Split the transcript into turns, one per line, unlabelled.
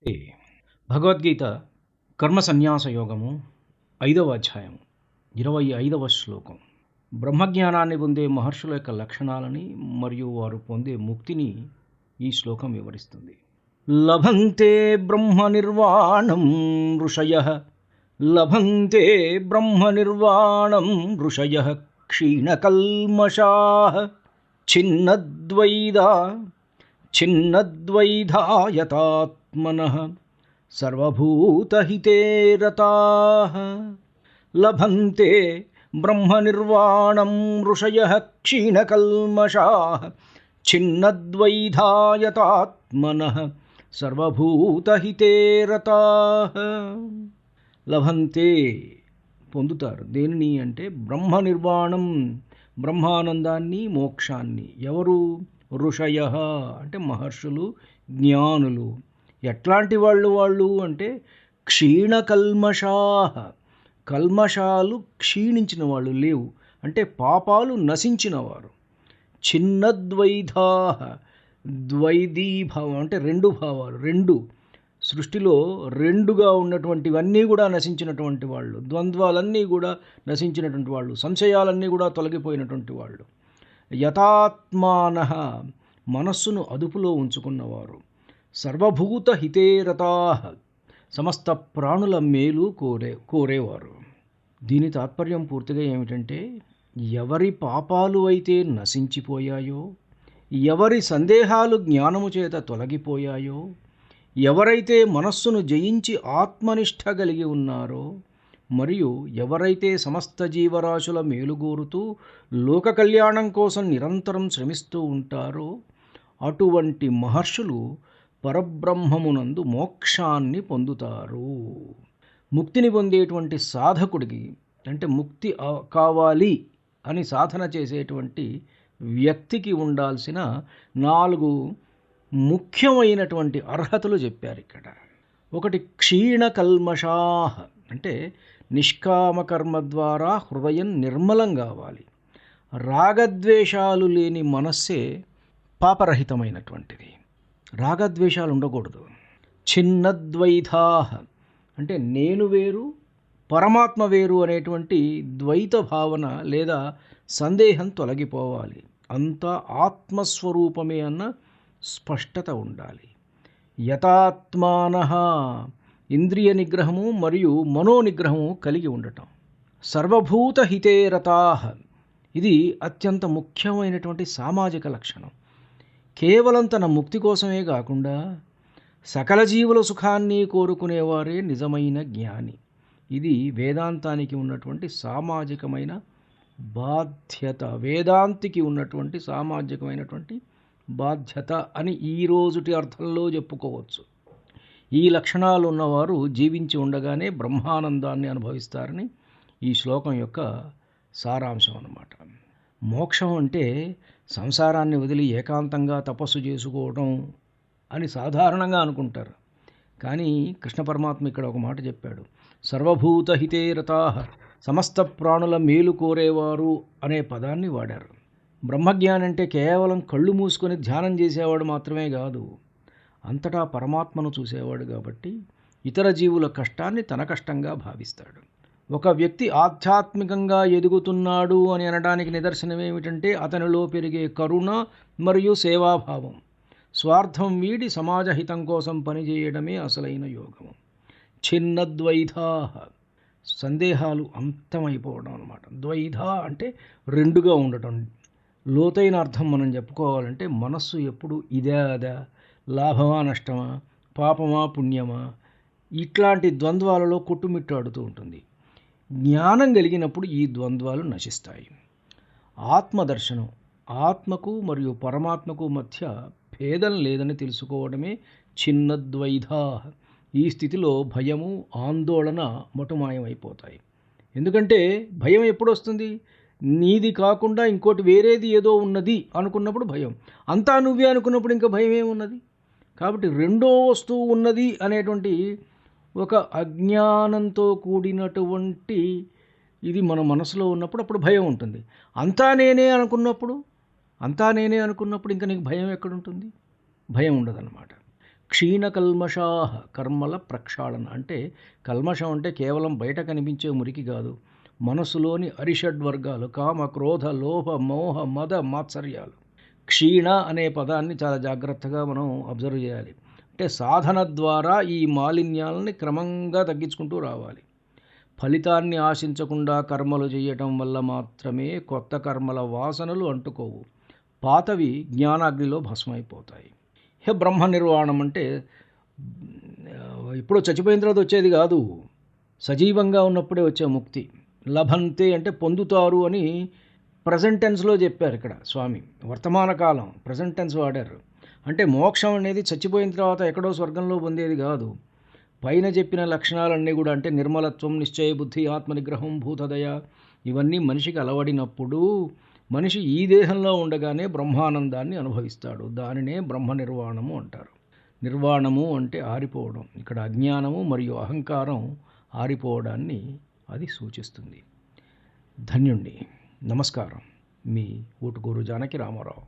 ఏ భగవద్గీత కర్మ సన్యాస యోగము 5వ అధ్యాయం 25వ శ్లోకం. బ్రహ్మజ్ఞానాన్ని పొందే మహర్షుల యొక్క లక్షణాలని మరియు వారు పొందే ముక్తిని ఈ శ్లోకం వివరిస్తుంది. లభంతే బ్రహ్మ నిర్వాణం ఋషయః లభంతే బ్రహ్మ నిర్వాణం ఋషయః క్షీణకల్మషాః ఛిన్నద్వైధాయతాత్మనః సర్వభూతహితే రతాః. లభంతే బ్రహ్మనిర్వాణం ఋషయః క్షీణకల్మషాః ఛిన్నద్వైధాయతాత్మనః సర్వభూతహితే రతాః. లభంతే పొందుతారు. దేనిని అంటే బ్రహ్మనిర్వాణం, బ్రహ్మానందాన్ని, మోక్షాన్ని. ఎవరు? ఋషయః అంటే మహర్షులు, జ్ఞానులు. ఎట్లాంటి వాళ్ళు అంటే క్షీణకల్మషాః, కల్మషాలు క్షీణించిన వాళ్ళు, లేవు అంటే పాపాలు నశించినవారు. ఛిన్నద్వైధాః, ద్వైధీభావం అంటే రెండు భావాలు, రెండు సృష్టిలో రెండుగా ఉన్నటువంటివన్నీ కూడా నశించినటువంటి వాళ్ళు, ద్వంద్వాలన్నీ కూడా నశించినటువంటి వాళ్ళు, సంశయాలన్నీ కూడా తొలగిపోయినటువంటి వాళ్ళు. యతాత్మానః మనస్సును అదుపులో ఉంచుకున్నవారు. సర్వభూత హితేరతాః సమస్త ప్రాణుల మేలు కోరేవారు. దీని తాత్పర్యం పూర్తిగా ఏమిటంటే, ఎవరి పాపాలు అయితే నశించిపోయాయో, ఎవరి సందేహాలు జ్ఞానము చేత తొలగిపోయాయో, ఎవరైతే మనస్సును జయించి ఆత్మనిష్ట కలిగి ఉన్నారో, మరియు ఎవరైతే సమస్త జీవరాశుల మేలుగోరుతూ లోక కళ్యాణం కోసం నిరంతరం శ్రమిస్తూ ఉంటారో, అటువంటి మహర్షులు పరబ్రహ్మమునందు మోక్షాన్ని పొందుతారు. ముక్తిని పొందేటువంటి సాధకుడికి అంటే ముక్తి కావాలి అని సాధన చేసేటువంటి వ్యక్తికి ఉండాల్సిన 4 ముఖ్యమైనటువంటి అర్హతలు చెప్పారు ఇక్కడ. ఒకటి, క్షీణకల్మషాః అంటే నిష్కామకర్మ ద్వారా హృదయం నిర్మలం కావాలి. రాగద్వేషాలు లేని మనస్సే పాపరహితమైనటువంటిది. రాగద్వేషాలు ఉండకూడదు. ఛిన్నద్వైధాః అంటే నేను వేరు, పరమాత్మ వేరు అనేటువంటి ద్వైత భావన లేదా సందేహం తొలగిపోవాలి. అంతా ఆత్మస్వరూపమే అన్న స్పష్టత ఉండాలి. యతాత్మానః ఇంద్రియ నిగ్రహము మరియు మనోనిగ్రహము కలిగి ఉండటం. సర్వభూత హితే రతాః ఇది అత్యంత ముఖ్యమైనటువంటి సామాజిక లక్షణం. కేవలం తన ముక్తి కోసమే కాకుండా సకల జీవుల సుఖాన్ని కోరుకునేవారే నిజమైన జ్ఞాని. ఇది వేదాంతానికి ఉన్నటువంటి సామాజికమైన బాధ్యత, వేదాంతికి ఉన్నటువంటి సామాజికమైనటువంటి బాధ్యత అని ఈ రోజుటి అర్థంలో చెప్పుకోవచ్చు. ఈ లక్షణాలు ఉన్నవారు జీవించి ఉండగానే బ్రహ్మానందాన్ని అనుభవిస్తారని ఈ శ్లోకం యొక్క సారాంశం అన్నమాట. మోక్షం అంటే సంసారాన్ని వదిలి ఏకాంతంగా తపస్సు చేసుకోవడం అని సాధారణంగా అనుకుంటారు. కానీ కృష్ణ పరమాత్మ ఇక్కడ ఒక మాట చెప్పాడు. సర్వభూత హితే రతాః సమస్త ప్రాణుల మేలు కోరేవారు అనే పదాన్ని వాడారు. బ్రహ్మజ్ఞాని అంటే కేవలం కళ్ళు మూసుకొని ధ్యానం చేసేవాడు మాత్రమే కాదు, అంతటా పరమాత్మను చూసేవాడు. కాబట్టి ఇతర జీవుల కష్టాన్ని తన కష్టంగా భావిస్తాడు. ఒక వ్యక్తి ఆధ్యాత్మికంగా ఎదుగుతున్నాడు అని అనడానికి నిదర్శనం ఏమిటంటే అతనిలో పెరిగే కరుణ మరియు సేవాభావం. స్వార్థం వీడి సమాజ హితం కోసం పనిచేయడమే అసలైన యోగము. ఛిన్నద్వైధాః సందేహాలు అంతమైపోవడం అన్నమాట. ద్వైధ అంటే రెండుగా ఉండటం. లోతైన అర్థం మనం చెప్పుకోవాలంటే మనస్సు ఎప్పుడు ఇదే అదా, లాభమా నష్టమా, పాపమా పుణ్యమా, ఇట్లాంటి ద్వంద్వాలలో కొట్టుమిట్టాడుతూ ఉంటుంది. జ్ఞానం కలిగినప్పుడు ఈ ద్వంద్వాలు నశిస్తాయి. ఆత్మదర్శనం, ఆత్మకు మరియు పరమాత్మకు మధ్య భేదం లేదని తెలుసుకోవడమే ఛిన్నద్వైధాః. ఈ స్థితిలో భయము, ఆందోళన మటుమాయమైపోతాయి. ఎందుకంటే భయం ఎప్పుడు వస్తుంది? నీది కాకుండా ఇంకోటి వేరేది ఏదో ఉన్నది అనుకున్నప్పుడు భయం. అంతా నువ్వే అనుకున్నప్పుడు ఇంకా భయం ఏమున్నది? కాబట్టి రెండో వస్తువు ఉన్నది అనేటువంటి ఒక అజ్ఞానంతో కూడినటువంటి ఇది మన మనసులో ఉన్నప్పుడు అప్పుడు భయం ఉంటుంది. అంతా నేనే అనుకున్నప్పుడు ఇంకా నీకు భయం ఎక్కడుంటుంది? భయం ఉండదన్నమాట. క్షీణకల్మషా కర్మల ప్రక్షాళన అంటే కల్మషం అంటే కేవలం బయట కనిపించే మురికి కాదు, మనసులోని అరిషడ్వర్గాలు కామ క్రోధ లోభ మోహ మద మాత్సర్యాలు. క్షీణ అనే పదాన్ని చాలా జాగ్రత్తగా మనం అబ్జర్వ్ చేయాలి. అంటే సాధన ద్వారా ఈ మాలిన్యాలని క్రమంగా తగ్గించుకుంటూ రావాలి. ఫలితాన్ని ఆశించకుండా కర్మలు చేయటం వల్ల మాత్రమే కొత్త కర్మల వాసనలు అంటుకోవు, పాతవి జ్ఞానాగ్నిలో భస్మైపోతాయి. బ్రహ్మ నిర్వాణం అంటే ఇప్పుడు చచ్చిపోయిన తర్వాత వచ్చేది కాదు, సజీవంగా ఉన్నప్పుడే వచ్చే ముక్తి. లభంతే అంటే పొందుతారు అని ప్రజెంట్ టెన్స్లో చెప్పారు ఇక్కడ స్వామి. వర్తమాన కాలం ప్రజెంట్ టెన్స్ వాడారు. అంటే మోక్షం అనేది చచ్చిపోయిన తర్వాత ఎక్కడో స్వర్గంలో పొందేది కాదు. పైన చెప్పిన లక్షణాలన్నీ కూడా అంటే నిర్మలత్వం, నిశ్చయ బుద్ధి, ఆత్మనిగ్రహం, భూతదయ ఇవన్నీ మనిషికి అలవడినప్పుడు మనిషి ఈ దేహంలో ఉండగానే బ్రహ్మానందాన్ని అనుభవిస్తాడు. దానినే బ్రహ్మ నిర్వాణము అంటారు. నిర్వాణము అంటే ఆరిపోవడం. ఇక్కడ అజ్ఞానము మరియు అహంకారం ఆరిపోవడాన్ని అది సూచిస్తుంది. ధన్యుణ్ణి. నమస్కారం. మీ ఊటుకూరు జానకి రామారావు.